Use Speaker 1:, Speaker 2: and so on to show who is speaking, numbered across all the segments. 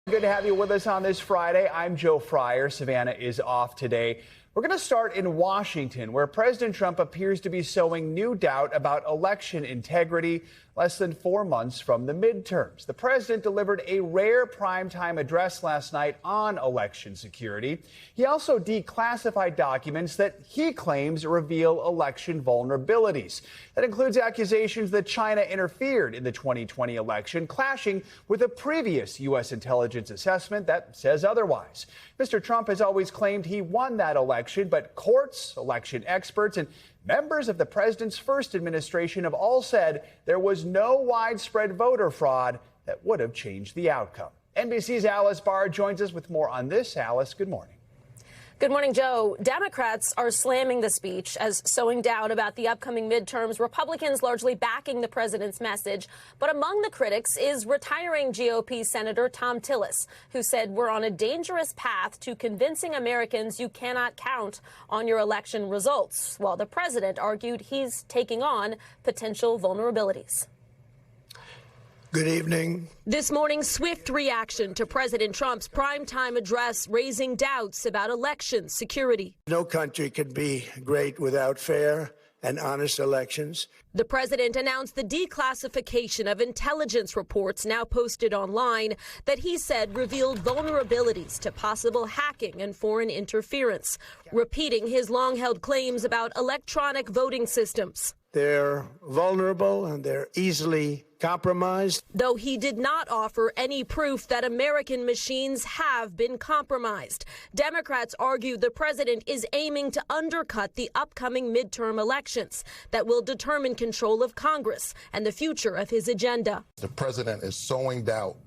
Speaker 1: Good to have you with us on this Friday. I'm Joe Fryer. Savannah is off today. We're going to start in Washington, where President Trump appears to be sowing new doubt about election integrity less than 4 months from the midterms. The president delivered a rare primetime address last night on election security. He also declassified documents that he claims reveal election vulnerabilities. That includes accusations that China interfered in the 2020 election, clashing with a previous U.S. intelligence assessment that says otherwise. Mr. Trump has always claimed he won that election, but courts, election experts, and members of the president's first administration have all said there was no widespread voter fraud that would have changed the outcome. NBC's Alice Barr joins us with more on this. Alice, good morning.
Speaker 2: Good morning, Joe. Democrats are slamming the speech as sowing doubt about the upcoming midterms. Republicans largely backing the president's message. But among the critics is retiring GOP Senator Thom Tillis, who said we're on a dangerous path to convincing Americans you cannot count on your election results, while the president argued he's taking on potential vulnerabilities.
Speaker 3: Good evening.
Speaker 2: This morning's swift reaction to President Trump's primetime address raising doubts about election security.
Speaker 3: No country can be great without fair and honest elections.
Speaker 2: The president announced the declassification of intelligence reports now posted online that he said revealed vulnerabilities to possible hacking and foreign interference, repeating his long-held claims about electronic voting systems.
Speaker 3: They're vulnerable and they're easily compromised.
Speaker 2: Though he did not offer any proof that American machines have been compromised. Democrats argue the president is aiming to undercut the upcoming midterm elections that will determine control of Congress and the future of his agenda.
Speaker 4: The president is sowing doubt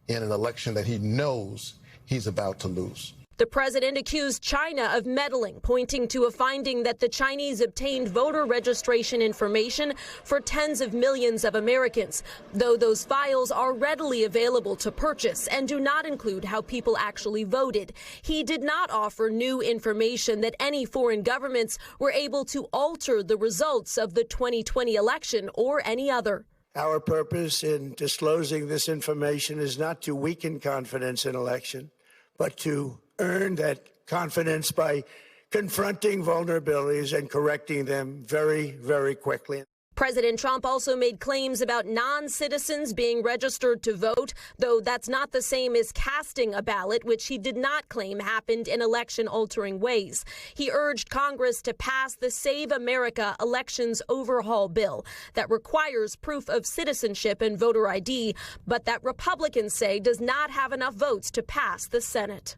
Speaker 4: in an election that he knows he's about to lose.
Speaker 2: The president accused China of meddling, pointing to a finding that the Chinese obtained voter registration information for tens of millions of Americans, though those files are readily available to purchase and do not include how people actually voted. He did not offer new information that any foreign governments were able to alter the results of the 2020 election or any other.
Speaker 3: Our purpose in disclosing this information is not to weaken confidence in election, but to earn that confidence by confronting vulnerabilities and correcting them very, very quickly.
Speaker 2: President Trump also made claims about non-citizens being registered to vote, though that's not the same as casting a ballot, which he did not claim happened in election-altering ways. He urged Congress to pass the Save America Elections Overhaul bill that requires proof of citizenship and voter ID, but that Republicans say does not have enough votes to pass the Senate.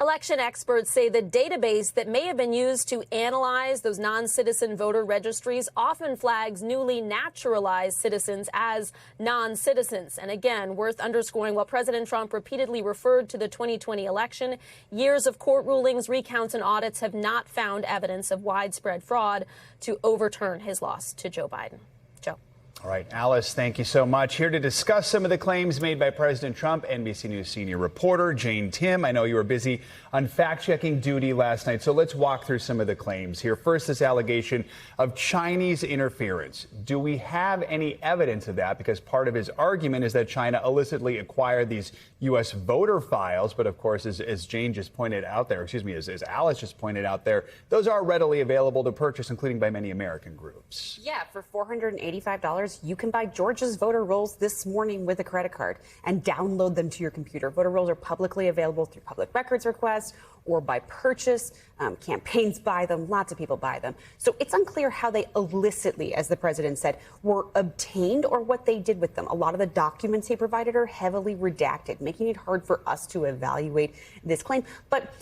Speaker 2: Election experts say the database that may have been used to analyze those non-citizen voter registries often flags newly naturalized citizens as non-citizens. And again, worth underscoring, while President Trump repeatedly referred to the 2020 election, years of court rulings, recounts, and audits have not found evidence of widespread fraud to overturn his loss to Joe Biden. Joe.
Speaker 1: All right, Alice, thank you so much. Here to discuss some of the claims made by President Trump, NBC News senior reporter Jane Tim. I know you were busy on fact-checking duty last night, so let's walk through some of the claims here. First, this allegation of Chinese interference. Do we have any evidence of that? Because part of his argument is that China illicitly acquired these U.S. voter files. But of course, as Jane just pointed out there, as Alice just pointed out there, those are readily available to purchase, including by many American groups.
Speaker 5: Yeah, for $485, you can buy Georgia's voter rolls this morning with a credit card and download them to your computer. Voter rolls are publicly available through public records requests or by purchase. Campaigns buy them. Lots of people buy them. So it's unclear how they illicitly, as the president said, were obtained or what they did with them. A lot of the documents he provided are heavily redacted, making it hard for us to evaluate this claim. But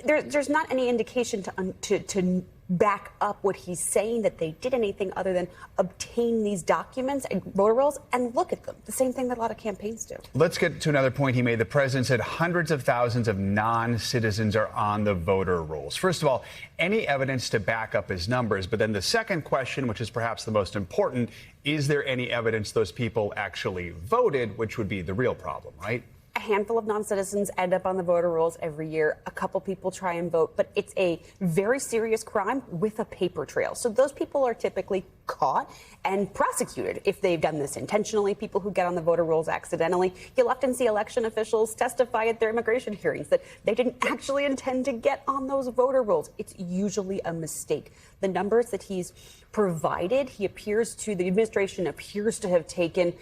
Speaker 5: there's not any indication to back up what he's saying that they did anything other than obtain these documents and voter rolls and look at them. The same thing that a lot of campaigns do.
Speaker 1: Let's get to another point he made. The president said hundreds of thousands of non-citizens are on the voter rolls. First of all, any evidence to back up his numbers? But then the second question, which is perhaps the most important, is there any evidence those people actually voted, which would be the real problem, right?
Speaker 5: handful of non-citizens end up on the voter rolls every year. A couple people try and vote, but it's a very serious crime with a paper trail. So those people are typically caught and prosecuted if they've done this intentionally. People who get on the voter rolls accidentally. You'll often see election officials testify at their immigration hearings that they didn't actually intend to get on those voter rolls. It's usually a mistake. The numbers that he's provided, the administration appears to have taken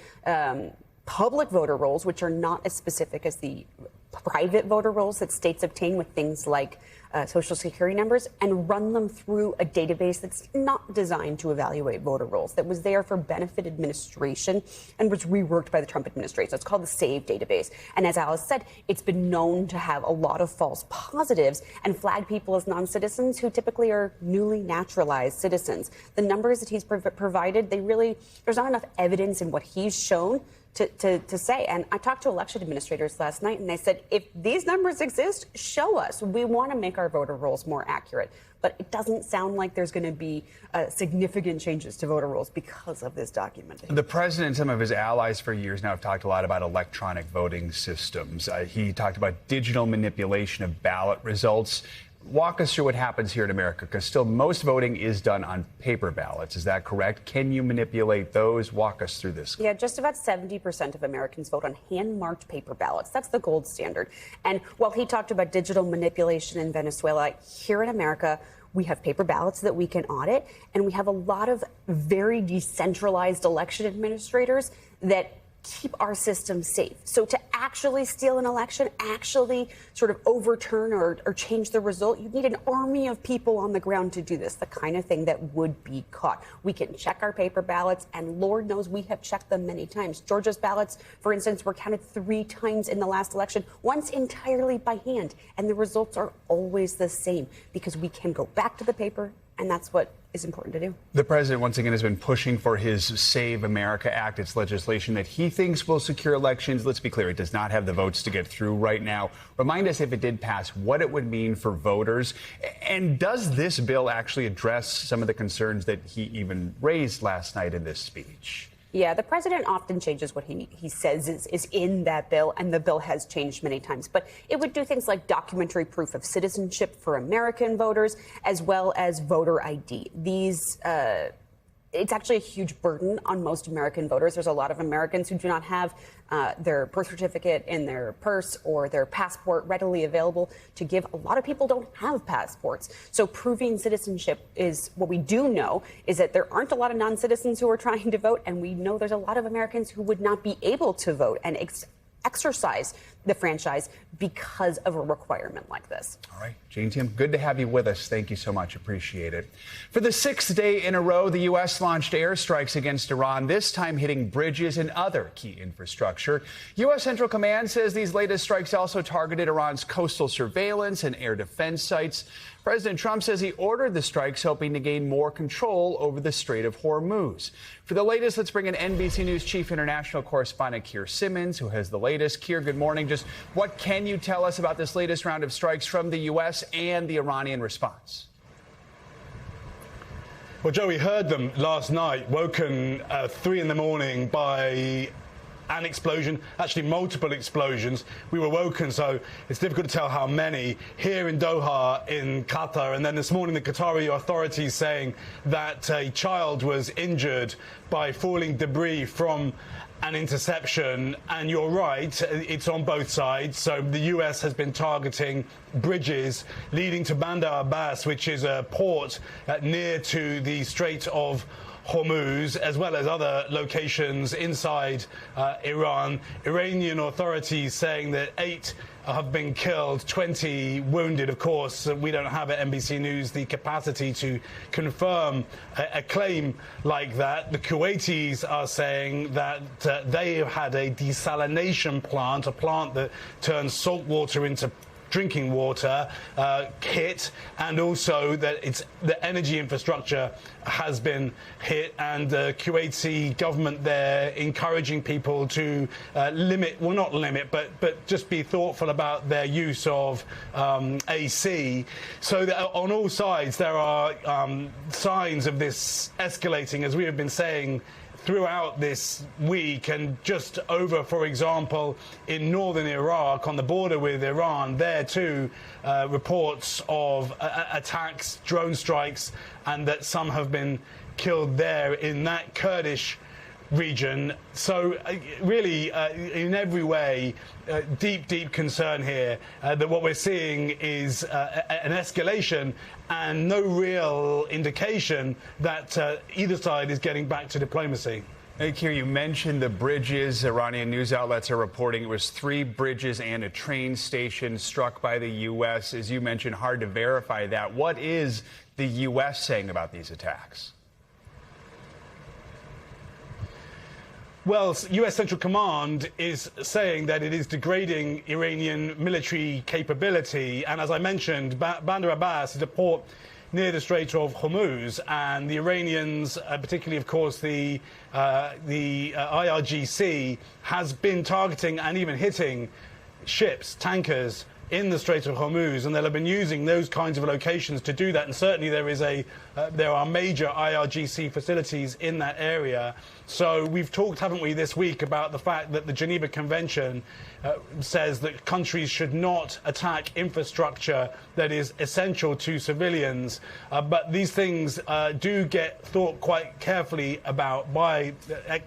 Speaker 5: public voter rolls, which are not as specific as the private voter rolls that states obtain with things like social security numbers, and run them through a database that's not designed to evaluate voter rolls, that was there for benefit administration and was reworked by the Trump administration. So it's called the SAVE database. And as Alice said, it's been known to have a lot of false positives and flag people as non-citizens who typically are newly naturalized citizens. The numbers that he's provided, there's not enough evidence in what he's shown to say. And I talked to election administrators last night, and they said, if these numbers exist, show us. We want to make our voter rolls more accurate. But it doesn't sound like there's going to be significant changes to voter rolls because of this document.
Speaker 1: The president and some of his allies for years now have talked a lot about electronic voting systems. He talked about digital manipulation of ballot results. Walk us through what happens here in America, because still most voting is done on paper ballots. Is that correct? Can you manipulate those? Walk us through this.
Speaker 5: Yeah, just about 70% of Americans vote on hand-marked paper ballots. That's the gold standard. And while he talked about digital manipulation in Venezuela, here in America, we have paper ballots that we can audit, and we have a lot of very decentralized election administrators that keep our system safe. So to actually steal an election, actually sort of overturn or change the result, you need an army of people on the ground to do this, the kind of thing that would be caught. We can check our paper ballots, and Lord knows we have checked them many times. Georgia's ballots, for instance, were counted 3 times in the last election, once entirely by hand, and the results are always the same because we can go back to the paper, and that's what is important to do.
Speaker 1: The president, once again, has been pushing for his Save America Act. It's legislation that he thinks will secure elections. Let's be clear, it does not have the votes to get through right now. Remind us, if it did pass, what it would mean for voters. And does this bill actually address some of the concerns that he even raised last night in this speech?
Speaker 5: Yeah, the president often changes what he says is in that bill, and the bill has changed many times. But it would do things like documentary proof of citizenship for American voters, as well as voter ID. It's actually a huge burden on most American voters. There's a lot of Americans who do not have their birth certificate in their purse or their passport readily available to give. A lot of people don't have passports. So proving citizenship is what we do know is that there aren't a lot of non-citizens who are trying to vote, and we know there's a lot of Americans who would not be able to vote and exercise the franchise because of a requirement like this.
Speaker 1: All right, Jane Tim, good to have you with us. Thank you so much. Appreciate it. For the 6th day in a row, the U.S. launched airstrikes against Iran, this time hitting bridges and other key infrastructure. U.S. Central Command says these latest strikes also targeted Iran's coastal surveillance and air defense sites. President Trump says he ordered the strikes, hoping to gain more control over the Strait of Hormuz. For the latest, let's bring in NBC News Chief International Correspondent Keir Simmons, who has the latest. Keir, good morning. Just what can you tell us about this latest round of strikes from the U.S. and the Iranian response?
Speaker 6: Well, Joe, we heard them last night, woken 3 in the morning by an explosion, actually multiple explosions. We were woken, so it's difficult to tell how many, here in Doha in Qatar. And then this morning, the Qatari authorities saying that a child was injured by falling debris from an interception. And you're right, it's on both sides. So the US has been targeting bridges leading to Bandar Abbas, which is a port near to the Strait of Hormuz, as well as other locations inside Iran. Iranian authorities saying that 8 have been killed, 20 wounded. Of course, we don't have at NBC News the capacity to confirm a claim like that. The Kuwaitis are saying that they have had a desalination plant, a plant that turns salt water into drinking water, hit, and also that the energy infrastructure has been hit, and the Kuwaiti government there encouraging people to not limit, but just be thoughtful about their use of AC. So that on all sides there are signs of this escalating, as we have been saying throughout this week, and just over, for example, in northern Iraq on the border with Iran, there too reports of attacks, drone strikes, and that some have been killed there in that Kurdish region. So really, in every way, deep concern here that what we're seeing is an escalation and no real indication that either side is getting back to diplomacy.
Speaker 1: Hey, Keir, you mentioned the bridges. Iranian news outlets are reporting it was 3 bridges and a train station struck by the U.S. As you mentioned, hard to verify that. What is the U.S. saying about these attacks?
Speaker 6: Well, U.S. Central Command is saying that it is degrading Iranian military capability. And as I mentioned, Bandar Abbas is a port near the Strait of Hormuz, and the Iranians, particularly, of course, the IRGC, has been targeting and even hitting ships, tankers, in the Strait of Hormuz, and they'll have been using those kinds of locations to do that. And certainly there are major IRGC facilities in that area. So we've talked, haven't we, this week about the fact that the Geneva Convention says that countries should not attack infrastructure that is essential to civilians. But these things do get thought quite carefully about by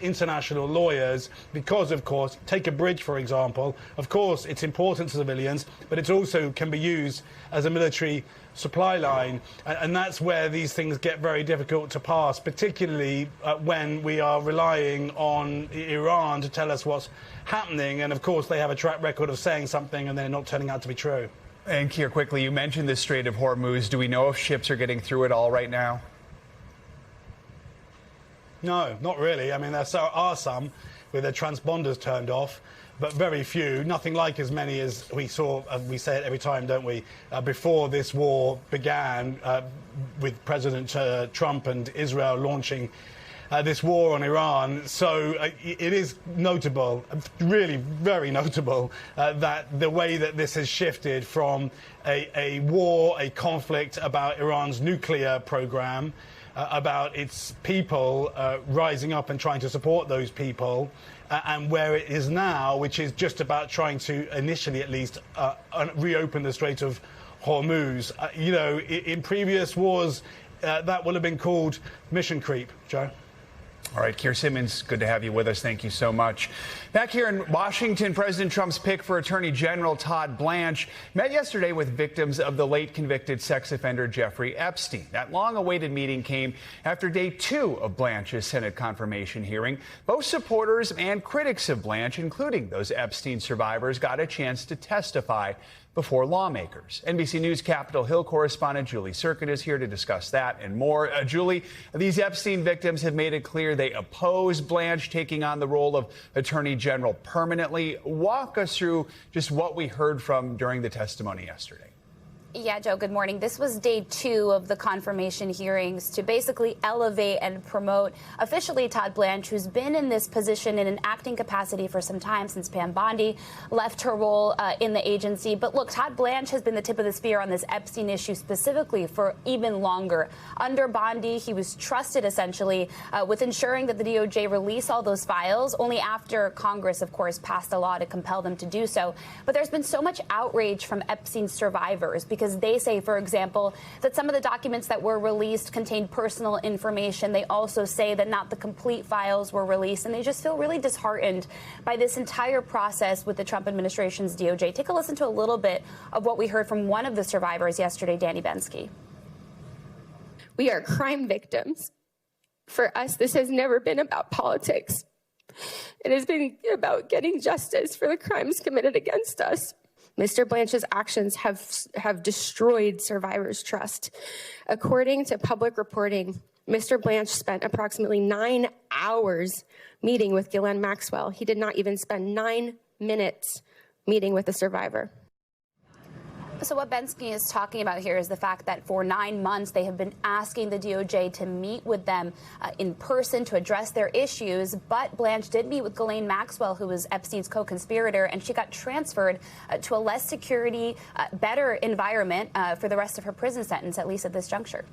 Speaker 6: international lawyers because, of course, take a bridge, for example. Of course, it's important to civilians, but it also can be used as a military supply line, and that's where these things get very difficult to pass, particularly when we are relying on Iran to tell us what's happening. And of course, they have a track record of saying something and they're not turning out to be true.
Speaker 1: And Keir, quickly, you mentioned the Strait of Hormuz. Do we know if ships are getting through it all right now?
Speaker 6: No, not really. I mean, there are some with their transponders turned off, but very few. Nothing like as many as we saw, we say it every time, don't we, before this war began with President Trump and Israel launching this war on Iran. So it is notable, really very notable, that the way that this has shifted from a war, a conflict about Iran's nuclear program, about its people rising up and trying to support those people, and where it is now, which is just about trying to, initially at least, reopen the Strait of Hormuz. You know, in previous wars, that would have been called mission creep, Joe.
Speaker 1: All right, Keir Simmons, good to have you with us. Thank you so much. Back here in Washington, President Trump's pick for Attorney General Todd Blanche met yesterday with victims of the late convicted sex offender Jeffrey Epstein. That long-awaited meeting came after day 2 of Blanche's Senate confirmation hearing. Both supporters and critics of Blanche, including those Epstein survivors, got a chance to testify before lawmakers. NBC News Capitol Hill correspondent Julie Sirkin is here to discuss that and more. Julie, these Epstein victims have made it clear they oppose Blanche taking on the role of Attorney General permanently. Walk us through just what we heard from during the testimony yesterday.
Speaker 7: Yeah, Joe, good morning. This was day 2 of the confirmation hearings to basically elevate and promote officially Todd Blanche, who's been in this position in an acting capacity for some time since Pam Bondi left her role in the agency. But look, Todd Blanche has been the tip of the spear on this Epstein issue specifically for even longer. Under Bondi, he was trusted essentially with ensuring that the DOJ release all those files, only after Congress, of course, passed a law to compel them to do so. But there's been so much outrage from Epstein survivors because they say, for example, that some of the documents that were released contained personal information. They also say that not the complete files were released, and they just feel really disheartened by this entire process with the Trump administration's DOJ. Take a listen to a little bit of what we heard from one of the survivors yesterday, Danny Bensky.
Speaker 8: We are crime victims. For us, this has never been about politics. It has been about getting justice for the crimes committed against us. Mr. Blanche's actions have destroyed survivors' trust. According to public reporting, Mr. Blanche spent approximately 9 hours meeting with Ghislaine Maxwell. He did not even spend 9 minutes meeting with a survivor.
Speaker 7: So what Bensky is talking about here is the fact that for 9 months they have been asking the DOJ to meet with them in person to address their issues. But Blanche did meet with Ghislaine Maxwell, who was Epstein's co-conspirator, and she got transferred to a less security, better environment for the rest of her prison sentence, at least at this juncture.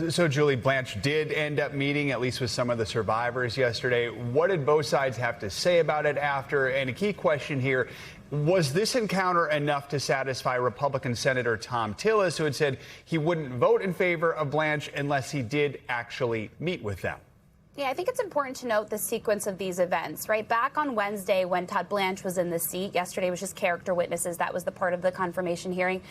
Speaker 1: So, Julie, Blanche did end up meeting, at least with some of the survivors yesterday. What did both sides have to say about it after? And a key question here, was this encounter enough to satisfy Republican Senator Thom Tillis, who had said he wouldn't vote in favor of Blanche unless he did actually meet with them?
Speaker 7: Yeah, I think it's important to note the sequence of these events, right? Back on Wednesday when Todd Blanche was in the seat, yesterday was just character witnesses. That was the part of the confirmation hearing.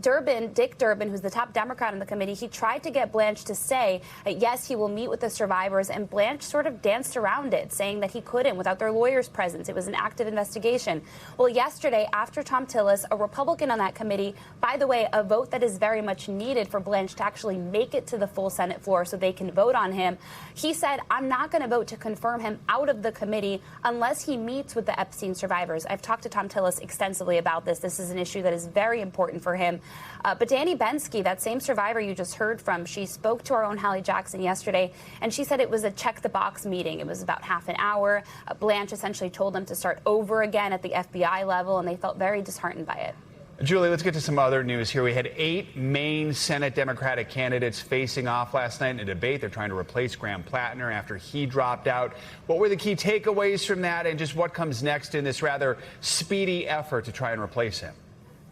Speaker 7: Dick Durbin, who's the top Democrat on the committee, he tried to get Blanche to say, yes, he will meet with the survivors. And Blanche sort of danced around it, saying that he couldn't without their lawyers' presence. It was an active investigation. Well, yesterday, after Thom Tillis, a Republican on that committee, by the way, a vote that is very much needed for Blanche to actually make it to the full Senate floor so they can vote on him, he said, I'm not going to vote to confirm him out of the committee unless he meets with the Epstein survivors. I've talked to Thom Tillis extensively about this. This is an issue that is very important for him. But Danny Bensky, that same survivor you just heard from, she spoke to our own Hallie Jackson yesterday, and she said it was a check-the-box meeting. It was about half an hour. Blanche essentially told them to start over again at the FBI level, and they felt very disheartened by it.
Speaker 1: Julie, let's get to some other news here. We had 8 Maine Senate Democratic candidates facing off last night in a debate. They're trying to replace Graham Plattner after he dropped out. What were the key takeaways from that, and just what comes next in this rather speedy effort to try and replace him?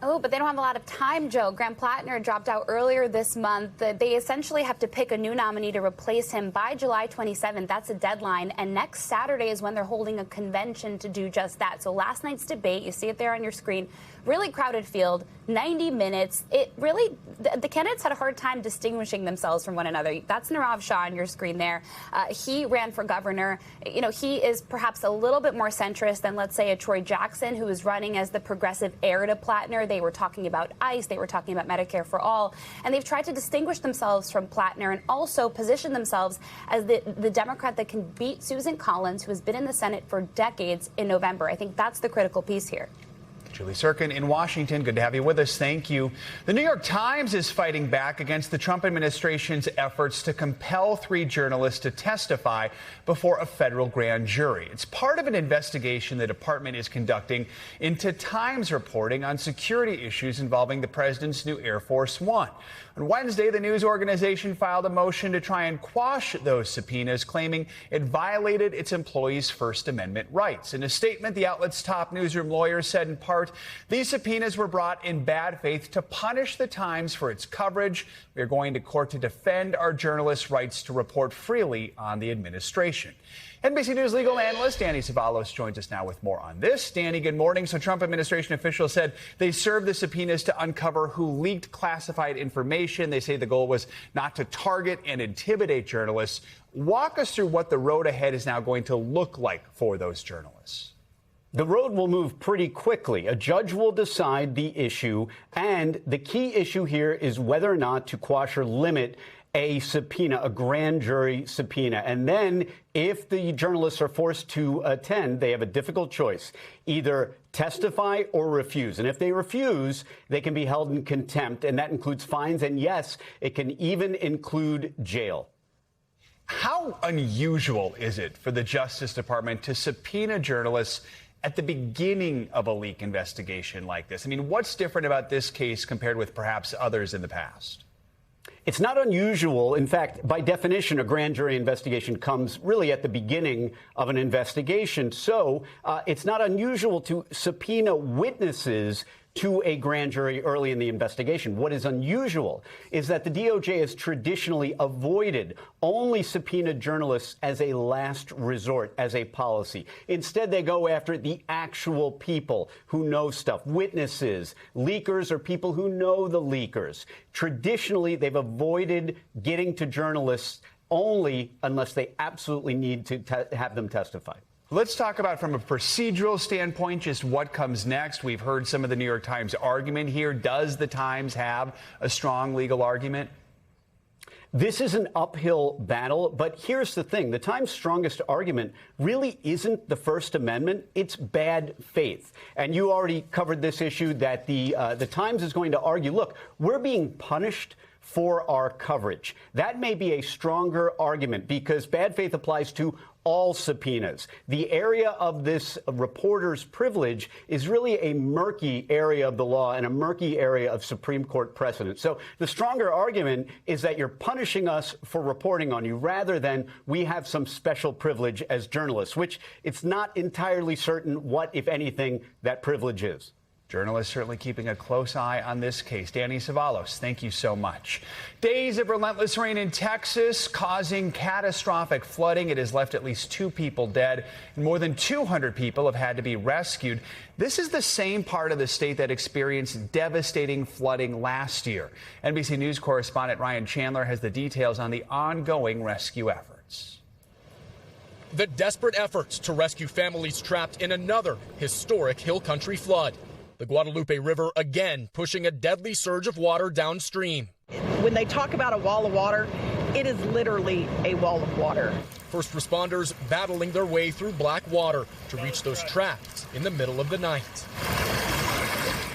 Speaker 7: Oh, but they don't have a lot of time, Joe. Graham Plattner dropped out earlier this month. They essentially have to pick a new nominee to replace him by July 27th. That's a deadline. And next Saturday is when they're holding a convention to do just that. So last night's debate, you see it there on your screen, really crowded field, 90 minutes. It really, the candidates had a hard time distinguishing themselves from one another. That's Nirav Shah on your screen there. He ran for governor. You know, he is perhaps a little bit more centrist than, let's say, a Troy Jackson, who is running as the progressive heir to Plattner. They were talking about ICE. They were talking about Medicare for all. And they've tried to distinguish themselves from Plattner and also position themselves as the Democrat that can beat Susan Collins, who has been in the Senate for decades, in November. I think that's the critical piece here.
Speaker 1: Julie Sirkin in Washington. Good to have you with us. Thank you. The New York Times is fighting back against the Trump administration's efforts to compel 3 journalists to testify before a federal grand jury. It's part of an investigation the department is conducting into Times reporting on security issues involving the president's new Air Force One. On Wednesday, the news organization filed a motion to try and quash those subpoenas, claiming it violated its employees' First Amendment rights. In a statement, the outlet's top newsroom lawyer said in part, these subpoenas were brought in bad faith to punish the Times for its coverage. We are going to court to defend our journalists' rights to report freely on the administration. NBC News legal analyst Danny Savalos joins us now with more on this. Danny, good morning. So Trump administration officials said they served the subpoenas to uncover who leaked classified information. They say the goal was not to target and intimidate journalists. Walk us through what the road ahead is now going to look like for those journalists.
Speaker 9: The road will move pretty quickly. A judge will decide the issue, and the key issue here is whether or not to quash or limit a subpoena, a grand jury subpoena. And then if the journalists are forced to attend, they have a difficult choice, either testify or refuse. And if they refuse, they can be held in contempt, and that includes fines. And yes, it can even include jail.
Speaker 1: How unusual is it for the Justice Department to subpoena journalists at the beginning of a leak investigation like this? I mean, what's different about this case compared with perhaps others in the past?
Speaker 9: It's not unusual. In fact, by definition, a grand jury investigation comes really at the beginning of an investigation. So it's not unusual to subpoena witnesses to a grand jury early in the investigation. What is unusual is that the DOJ has traditionally avoided only subpoenaed journalists as a last resort, as a policy. Instead, they go after the actual people who know stuff, witnesses, leakers, or people who know the leakers. Traditionally, they've avoided getting to journalists only unless they absolutely need to have them testify.
Speaker 1: Let's talk about, from a procedural standpoint, just what comes next. We've heard some of the New York Times argument here. Does the Times have a strong legal argument?
Speaker 9: This is an uphill battle, but here's the thing. The Times' strongest argument really isn't the First Amendment. It's bad faith. And you already covered this issue that the Times is going to argue, look, we're being punished for our coverage. That may be a stronger argument because bad faith applies to all subpoenas. The area of this reporter's privilege is really a murky area of the law and a murky area of Supreme Court precedent. So the stronger argument is that you're punishing us for reporting on you rather than we have some special privilege as journalists, which it's not entirely certain what, if anything, that privilege is.
Speaker 1: Journalists certainly keeping a close eye on this case. Danny Savalos, thank you so much. Days of relentless rain in Texas causing catastrophic flooding. It has left at least 2 people dead, and more than 200 people have had to be rescued. This is the same part of the state that experienced devastating flooding last year. NBC News correspondent Ryan Chandler has the details on the ongoing rescue efforts.
Speaker 10: The desperate efforts to rescue families trapped in another historic hill country flood. The Guadalupe River again pushing a deadly surge of water downstream.
Speaker 11: When they talk about a wall of water, it is literally a wall of water.
Speaker 10: First responders battling their way through black water to reach those trapped in the middle of the night.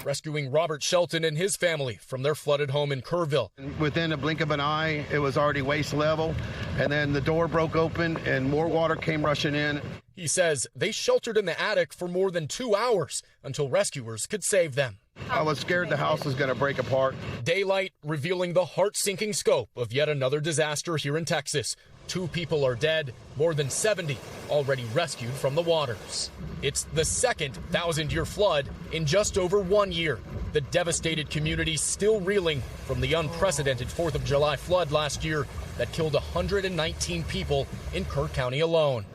Speaker 10: Rescuing Robert Shelton and his family from their flooded home in Kerrville.
Speaker 12: Within a blink of an eye, it was already waist level, and then the door broke open and more water came rushing in.
Speaker 10: He says they sheltered in the attic for more than 2 hours until rescuers could save them.
Speaker 12: I was scared the house was going to break apart.
Speaker 10: Daylight revealing the heart-sinking scope of yet another disaster here in Texas. 2 people are dead, more than 70 already rescued from the waters. It's the second 1,000-year flood in just over 1 year. The devastated community still reeling from the unprecedented 4th of July flood last year that killed 119 people in Kerr County alone.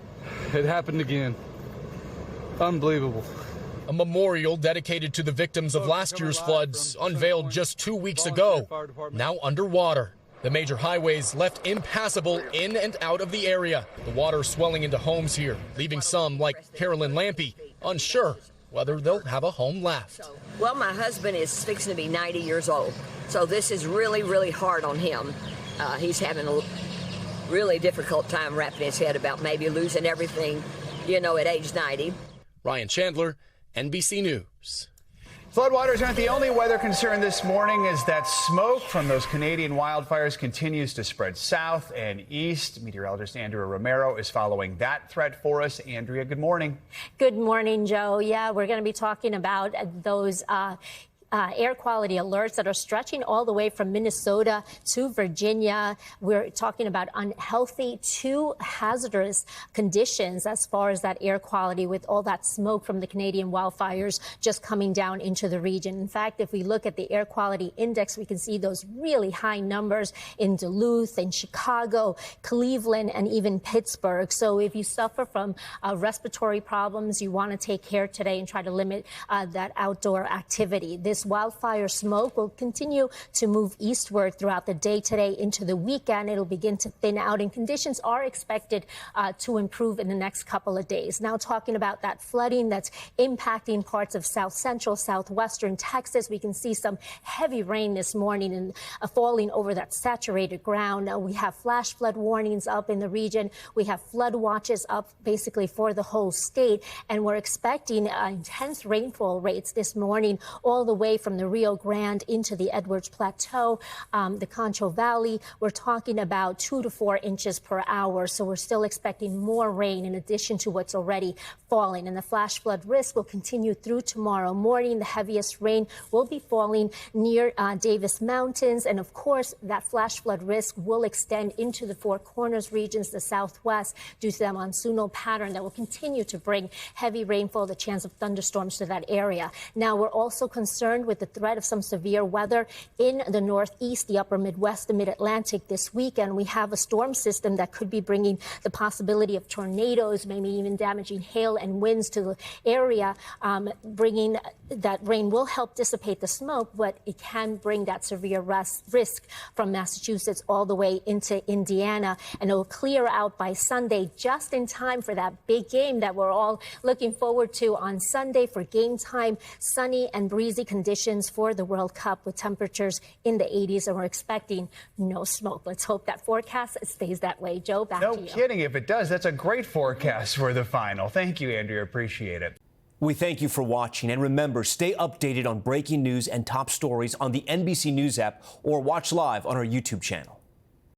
Speaker 13: It happened again. Unbelievable.
Speaker 10: A memorial dedicated to the victims of last year's floods unveiled just 2 weeks ago, now underwater. The major highways left impassable in and out of the area. The water swelling into homes here, leaving some, like Carolyn Lampy, unsure whether they'll have a home left.
Speaker 14: Well, my husband is fixing to be 90 years old, so this is really, really hard on him. He's having a really difficult time wrapping his head about maybe losing everything, at age 90.
Speaker 10: Ryan Chandler, NBC News.
Speaker 1: Floodwaters aren't the only weather concern this morning, as that smoke from those Canadian wildfires continues to spread south and east. Meteorologist Andrea Romero is following that threat for us. Andrea, good morning.
Speaker 15: Good morning, Joe. Yeah, we're going to be talking about those air quality alerts that are stretching all the way from Minnesota to Virginia. We're talking about unhealthy to hazardous conditions as far as that air quality, with all that smoke from the Canadian wildfires just coming down into the region. In fact, if we look at the air quality index, we can see those really high numbers in Duluth, in Chicago, Cleveland, and even Pittsburgh. So if you suffer from respiratory problems, you want to take care today and try to limit that outdoor activity. This wildfire smoke will continue to move eastward throughout the day today into the weekend. It'll begin to thin out, and conditions are expected to improve in the next couple of days. Now, talking about that flooding that's impacting parts of south central, southwestern Texas, we can see some heavy rain this morning and falling over that saturated ground. We have flash flood warnings up in the region. We have flood watches up basically for the whole state, and we're expecting intense rainfall rates this morning all the way from the Rio Grande into the Edwards Plateau, the Concho Valley. We're talking about 2 to 4 inches per hour. So we're still expecting more rain in addition to what's already falling. And the flash flood risk will continue through tomorrow morning. The heaviest rain will be falling near Davis Mountains. And of course, that flash flood risk will extend into the Four Corners regions, the Southwest, due to that monsoonal pattern that will continue to bring heavy rainfall, the chance of thunderstorms to that area. Now, we're also concerned with the threat of some severe weather in the Northeast, the upper Midwest, the Mid-Atlantic this weekend. We have a storm system that could be bringing the possibility of tornadoes, maybe even damaging hail and winds to the area. Bringing that rain will help dissipate the smoke, but it can bring that severe risk from Massachusetts all the way into Indiana. And it will clear out by Sunday, just in time for that big game that we're all looking forward to on Sunday for game time. Sunny and breezy conditions for the World Cup with temperatures in the 80s, and we're expecting no smoke. Let's hope that forecast stays that way. Joe, back to you.
Speaker 1: No kidding. If it does, that's a great forecast for the final. Thank you, Andrea. Appreciate it.
Speaker 16: We thank you for watching, and remember, stay updated on breaking news and top stories on the NBC News app or watch live on our YouTube channel.